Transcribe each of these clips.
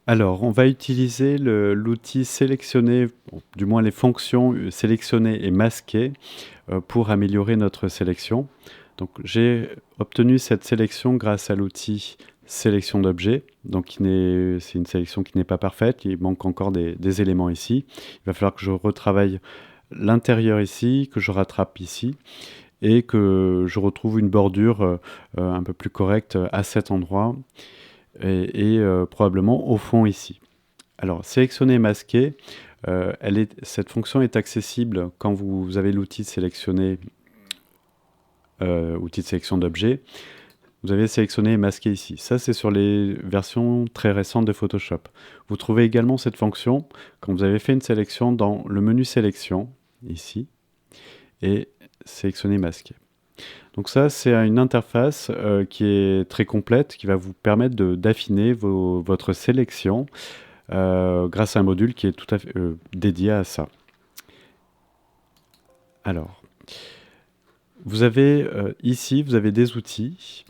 Alors, on va utiliser l'outil sélectionner, bon, du moins les fonctions sélectionner et masquer pour améliorer notre sélection. Donc, j'ai obtenu cette sélection grâce à l'outil sélection d'objets. Donc, c'est une sélection qui n'est pas parfaite. Il manque encore des éléments ici. Il va falloir que je retravaille l'intérieur ici, que je rattrape ici et que je retrouve une bordure un peu plus correcte à cet endroit et probablement au fond ici. Alors, sélectionner et masquer, cette fonction est accessible quand vous avez l'outil de sélectionner, outil de sélection d'objets. Vous avez sélectionné et masqué ici. Ça, c'est sur les versions très récentes de Photoshop. Vous trouvez également cette fonction quand vous avez fait une sélection dans le menu sélection, ici, et sélectionner masquer. Donc ça, c'est une interface qui est très complète, qui va vous permettre d'affiner votre sélection grâce à un module qui est tout à fait dédié à ça. Alors, vous avez ici, vous avez des outils.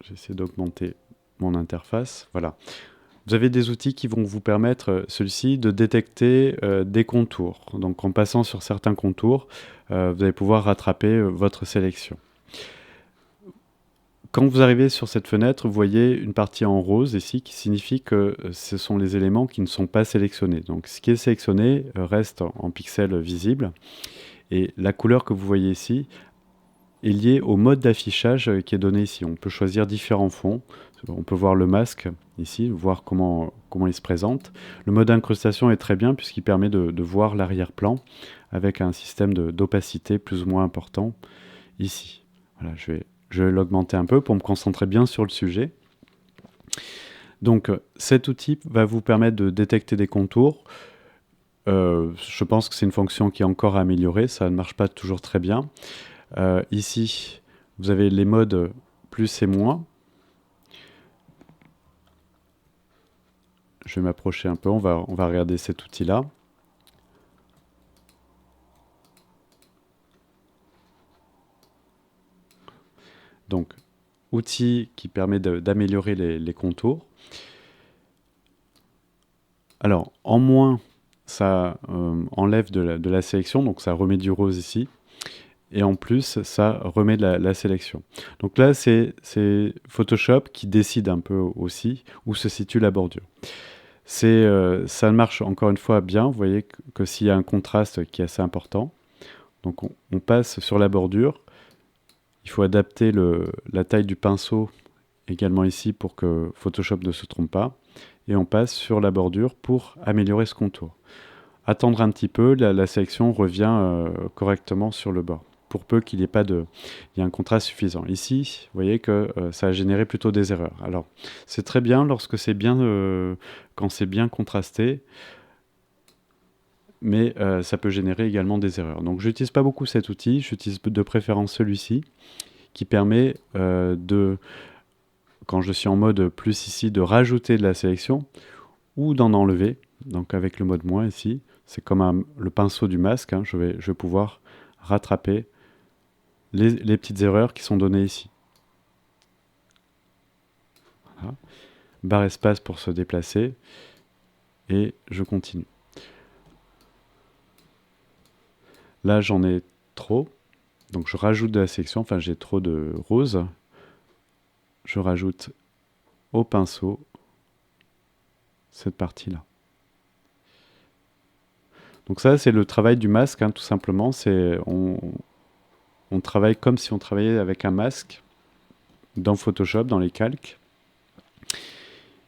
J'essaie d'augmenter mon interface. Voilà. Vous avez des outils qui vont vous permettre, celui-ci, de détecter des contours. Donc en passant sur certains contours, vous allez pouvoir rattraper votre sélection. Quand vous arrivez sur cette fenêtre, vous voyez une partie en rose ici qui signifie que ce sont les éléments qui ne sont pas sélectionnés. Donc ce qui est sélectionné reste en pixels visibles. Et la couleur que vous voyez ici est liée au mode d'affichage qui est donné ici. On peut choisir différents fonds. On peut voir le masque ici, voir comment il se présente. Le mode incrustation est très bien puisqu'il permet de voir l'arrière-plan avec un système d'opacité plus ou moins important ici. Voilà, je vais l'augmenter un peu pour me concentrer bien sur le sujet. Donc cet outil va vous permettre de détecter des contours. Je pense que c'est une fonction qui est encore à améliorer, ça ne marche pas toujours très bien. Ici, vous avez les modes plus et moins. Je vais m'approcher un peu, on va regarder cet outil-là. Donc, outil qui permet d'améliorer les contours. Alors, en moins, ça enlève de la sélection, donc ça remet du rose ici. Et en plus, ça remet de la sélection. Donc là, c'est Photoshop qui décide un peu aussi où se situe la bordure. Ça marche encore une fois bien. Vous voyez que s'il y a un contraste qui est assez important, donc on passe sur la bordure. Il faut adapter la taille du pinceau également ici pour que Photoshop ne se trompe pas. Et on passe sur la bordure pour améliorer ce contour. Attendre un petit peu, la sélection revient correctement sur le bord, pour peu qu'il n'y ait pas il y a un contraste suffisant. Ici, vous voyez que ça a généré plutôt des erreurs. Alors, c'est très bien lorsque c'est bien, quand c'est bien contrasté, mais ça peut générer également des erreurs. Donc, je n'utilise pas beaucoup cet outil, j'utilise de préférence celui-ci, qui permet quand je suis en mode plus ici, de rajouter de la sélection ou d'en enlever. Donc avec le mode moins ici, c'est comme le pinceau du masque, hein, je vais pouvoir rattraper les petites erreurs qui sont données ici. Voilà. Barre espace pour se déplacer et je continue. Là j'en ai trop, donc je rajoute de la sélection, enfin j'ai trop de rose. Je rajoute au pinceau cette partie-là. Donc ça, c'est le travail du masque, hein, tout simplement. On travaille comme si on travaillait avec un masque dans Photoshop, dans les calques.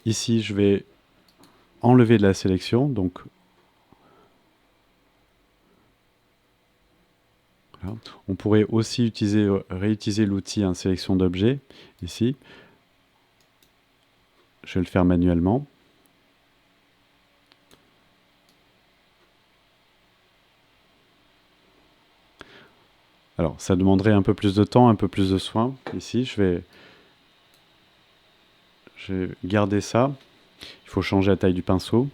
Ici, je vais enlever de la sélection. Donc, voilà. On pourrait aussi réutiliser l'outil sélection d'objets, ici. Je vais le faire manuellement. Alors, ça demanderait un peu plus de temps, un peu plus de soin. Ici, je vais garder ça. Il faut changer la taille du pinceau.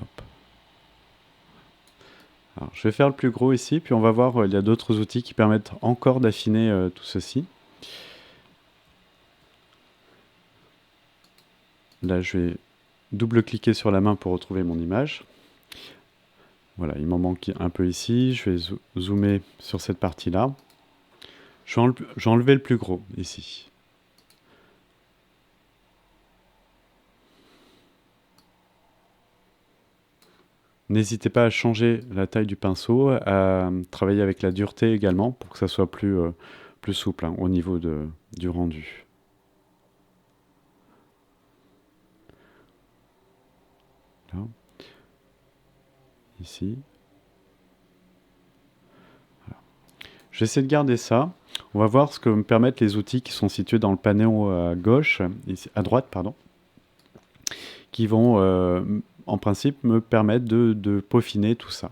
Hop. Alors, je vais faire le plus gros ici, puis on va voir, il y a d'autres outils qui permettent encore d'affiner tout ceci. Là, je vais double-cliquer sur la main pour retrouver mon image. Voilà, il m'en manque un peu ici. Je vais zoomer sur cette partie-là. Je vais enlever le plus gros ici. N'hésitez pas à changer la taille du pinceau, à travailler avec la dureté également pour que ça soit plus souple au niveau du rendu. Là. Ici. Voilà. Je vais essayer de garder ça. On va voir ce que me permettent les outils qui sont situés dans le panneau à gauche, ici, à droite, pardon, qui vont en principe me permettre de peaufiner tout ça.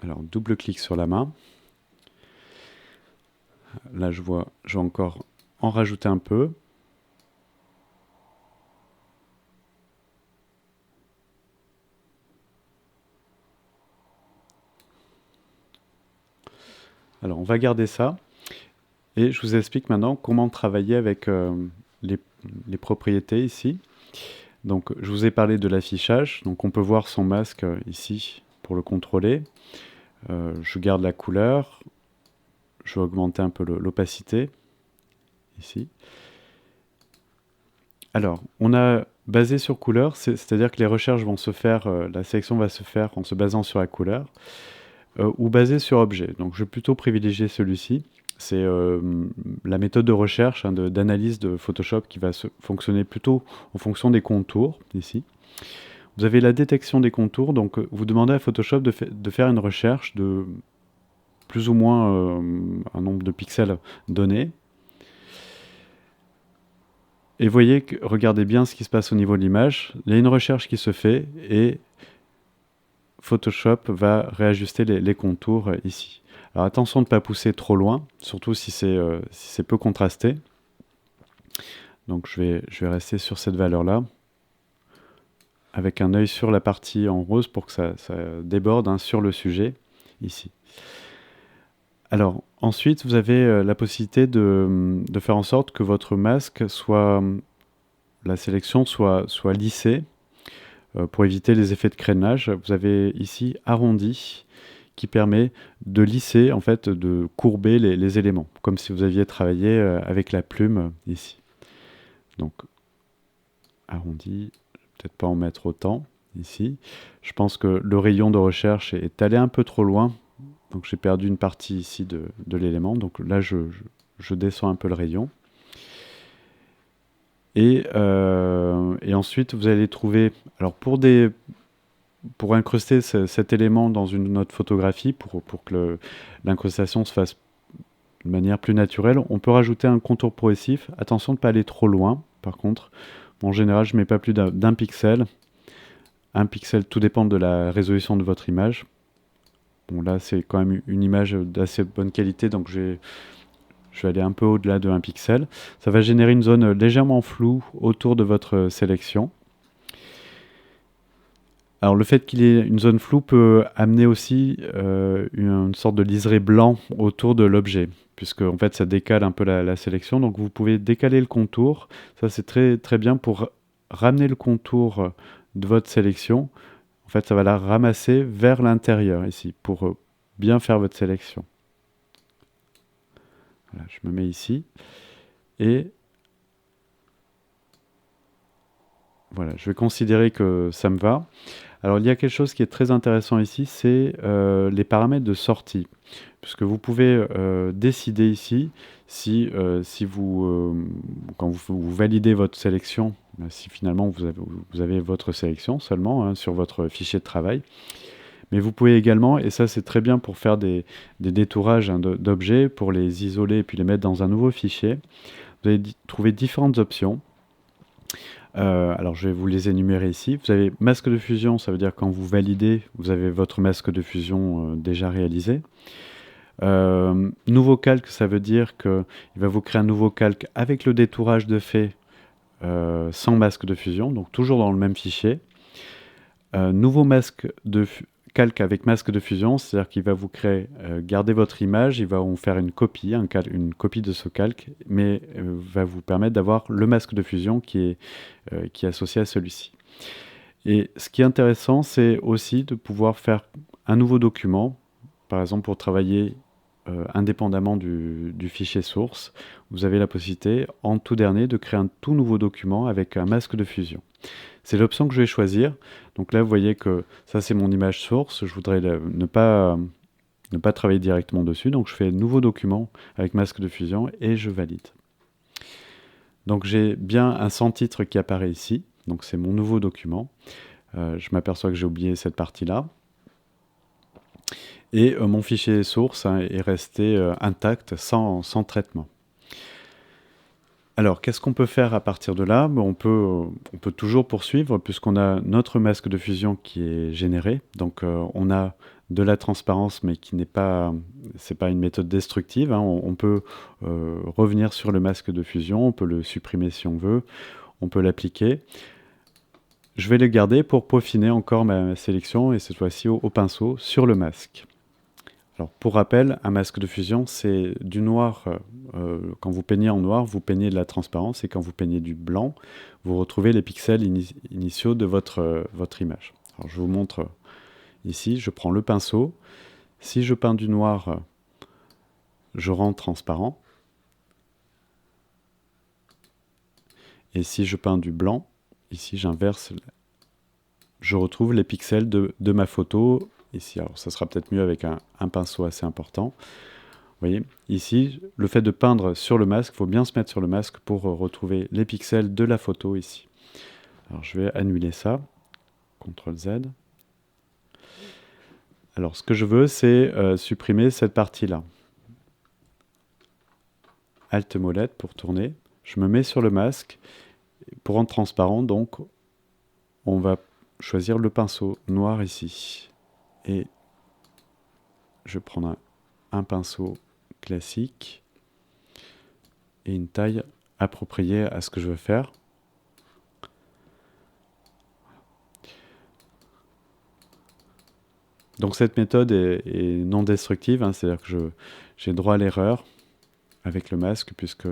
Alors double-clic sur la main. Là je vais encore en rajouter un peu. Alors on va garder ça. Et je vous explique maintenant comment travailler avec les propriétés ici. Donc je vous ai parlé de l'affichage. Donc on peut voir son masque ici pour le contrôler. Je garde la couleur. Je vais augmenter un peu l'opacité ici. Alors, on a basé sur couleur, c'est-à-dire que les recherches vont se faire, la sélection va se faire en se basant sur la couleur, ou basé sur objet. Donc je vais plutôt privilégier celui-ci. C'est la méthode de recherche, d'analyse de Photoshop qui va fonctionner plutôt en fonction des contours, ici. Vous avez la détection des contours, donc vous demandez à Photoshop de faire une recherche de plus ou moins un nombre de pixels donné. Et voyez, regardez bien ce qui se passe au niveau de l'image. Il y a une recherche qui se fait et Photoshop va réajuster les contours ici. Alors attention de ne pas pousser trop loin, surtout si c'est peu contrasté. Donc je vais rester sur cette valeur-là, avec un œil sur la partie en rose pour que ça déborde sur le sujet, ici. Alors ensuite, vous avez la possibilité de faire en sorte que votre masque la sélection soit lissée pour éviter les effets de crénelage. Vous avez ici arrondi qui permet de lisser, en fait, de courber les éléments, comme si vous aviez travaillé avec la plume ici. Donc arrondi, peut-être pas en mettre autant ici. Je pense que le rayon de recherche est allé un peu trop loin. Donc j'ai perdu une partie ici de l'élément. Donc là, je descends un peu le rayon. Et ensuite, vous allez trouver... Alors pour incruster cet élément dans une autre photographie, pour que l'incrustation se fasse de manière plus naturelle, on peut rajouter un contour progressif. Attention de ne pas aller trop loin, par contre. Bon, en général, je ne mets pas plus d'un pixel. Un pixel, tout dépend de la résolution de votre image. Bon, là, c'est quand même une image d'assez bonne qualité, donc je vais aller un peu au-delà de 1 pixel. Ça va générer une zone légèrement floue autour de votre sélection. Alors le fait qu'il y ait une zone floue peut amener aussi une sorte de liseré blanc autour de l'objet, puisque en fait ça décale un peu la sélection. Donc vous pouvez décaler le contour. Ça c'est très, très bien pour ramener le contour de votre sélection. En fait, ça va la ramasser vers l'intérieur ici, pour bien faire votre sélection. Voilà, je me mets ici. Et voilà, je vais considérer que ça me va. Alors, il y a quelque chose qui est très intéressant ici, c'est les paramètres de sortie. Puisque vous pouvez décider ici, si quand vous validez votre sélection, si finalement vous avez votre sélection seulement sur votre fichier de travail. Mais vous pouvez également, et ça c'est très bien pour faire des détourages d'objets, pour les isoler et puis les mettre dans un nouveau fichier, vous allez trouver différentes options. Alors je vais vous les énumérer ici. Vous avez masque de fusion, ça veut dire quand vous validez, vous avez votre masque de fusion déjà réalisé. Nouveau calque, ça veut dire qu'il va vous créer un nouveau calque avec le détourage de fait sans masque de fusion, donc toujours dans le même fichier. Nouveau masque calque avec masque de fusion, c'est-à-dire qu'il va vous créer, garder votre image, il va en faire une copie, une copie de ce calque, mais va vous permettre d'avoir le masque de fusion qui est associé à celui-ci. Et ce qui est intéressant, c'est aussi de pouvoir faire un nouveau document, par exemple pour travailler indépendamment du fichier source. Vous avez la possibilité, en tout dernier, de créer un tout nouveau document avec un masque de fusion. C'est l'option que je vais choisir. Donc là, vous voyez que ça, c'est mon image source. Je voudrais ne pas travailler directement dessus. Donc je fais nouveau document avec masque de fusion et je valide. Donc j'ai bien un sans titre qui apparaît ici. Donc c'est mon nouveau document. Je m'aperçois que j'ai oublié cette partie-là. Et mon fichier source est resté intact, sans traitement. Alors, qu'est-ce qu'on peut faire à partir de là? On peut toujours poursuivre puisqu'on a notre masque de fusion qui est généré. Donc, on a de la transparence, mais qui n'est pas, c'est pas une méthode destructive. On peut revenir sur le masque de fusion, on peut le supprimer si on veut, on peut l'appliquer. Je vais le garder pour peaufiner encore ma sélection et cette fois-ci au pinceau sur le masque. Alors, pour rappel, un masque de fusion, c'est du noir. Quand vous peignez en noir, vous peignez de la transparence, et quand vous peignez du blanc, vous retrouvez les pixels initiaux de votre image. Alors, je vous montre ici, je prends le pinceau. Si je peins du noir, je rends transparent. Et si je peins du blanc, ici j'inverse, je retrouve les pixels de ma photo. Ici, alors ça sera peut-être mieux avec un pinceau assez important. Vous voyez, ici, le fait de peindre sur le masque, il faut bien se mettre sur le masque pour retrouver les pixels de la photo ici. Alors je vais annuler ça, CTRL Z. Alors ce que je veux, c'est supprimer cette partie-là. Alt molette pour tourner. Je me mets sur le masque. Pour rendre transparent, donc, on va choisir le pinceau noir ici. Et je vais prendre un pinceau classique et une taille appropriée à ce que je veux faire. Donc cette méthode est non destructive, c'est-à-dire que j'ai droit à l'erreur avec le masque, puisque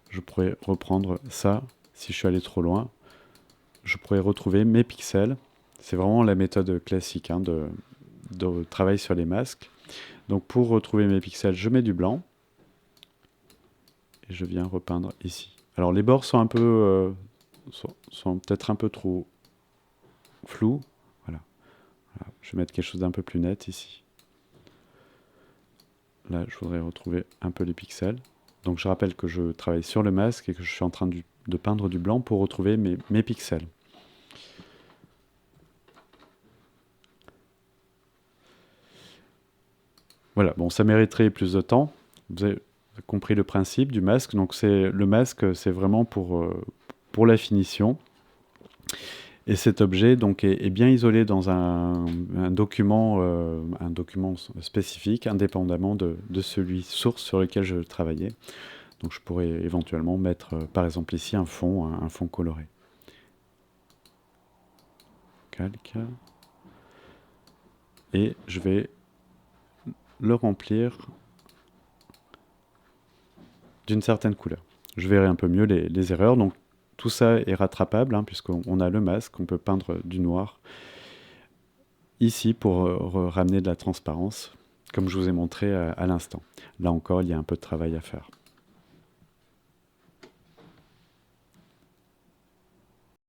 je pourrais reprendre ça si je suis allé trop loin. Je pourrais retrouver mes pixels. C'est vraiment la méthode classique de travail sur les masques. Donc pour retrouver mes pixels, je mets du blanc. Et je viens repeindre ici. Alors les bords sont un peu, sont peut-être un peu trop flous. Voilà. Je vais mettre quelque chose d'un peu plus net ici. Là, je voudrais retrouver un peu les pixels. Donc je rappelle que je travaille sur le masque et que je suis en train de peindre du blanc pour retrouver mes pixels. Voilà, bon, ça mériterait plus de temps. Vous avez compris le principe du masque. Donc le masque, c'est vraiment pour la finition. Et cet objet donc, est bien isolé dans un document spécifique, indépendamment de celui source sur lequel je travaillais. Donc je pourrais éventuellement mettre, par exemple ici, un fond coloré. Calque. Et je vais le remplir d'une certaine couleur. Je verrai un peu mieux les erreurs. Donc tout ça est rattrapable, puisqu'on a le masque, on peut peindre du noir ici pour ramener de la transparence, comme je vous ai montré à l'instant. Là encore, il y a un peu de travail à faire.